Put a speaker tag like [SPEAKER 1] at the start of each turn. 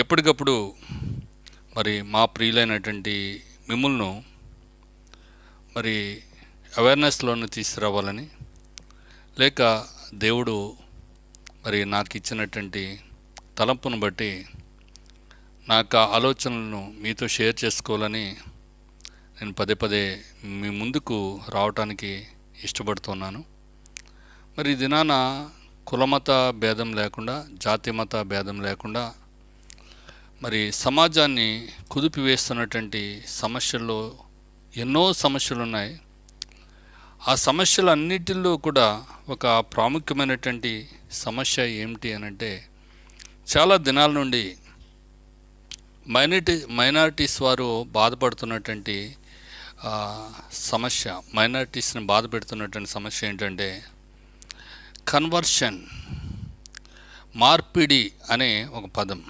[SPEAKER 1] ఎప్పటికప్పుడు మరి మా ప్రియులైనటువంటి మిమ్మల్ని మరి అవేర్నెస్లోకి తీసుకురావాలని, లేక దేవుడు మరి నాకు ఇచ్చినటువంటి తలంపును బట్టి నాకు ఆలోచనలను మీతో షేర్ చేసుకోవాలని నేను పదే పదే మీ ముందుకు రావటానికి ఇష్టపడుతున్నాను. మరి ఈ దినాన కులమత భేదం లేకుండా, జాతిమత భేదం లేకుండా మరి సమాజాన్ని కుదిపివేస్తున్నటువంటి సమస్యల్లో ఎన్నో సమస్యలు ఉన్నాయి. ఆ సమస్యలన్నిటిలో కూడా ఒక ప్రాముఖ్యమైనటువంటి సమస్య ఏమిటి అనంటే, చాలా దినాల నుండి మైనారిటీస్ వారు బాధపడుతున్నటువంటి సమస్య, మైనారిటీస్ని బాధ పెడుతున్నటువంటి సమస్య ఏంటంటే కన్వర్షన్, మార్పిడి అనే ఒక పదం.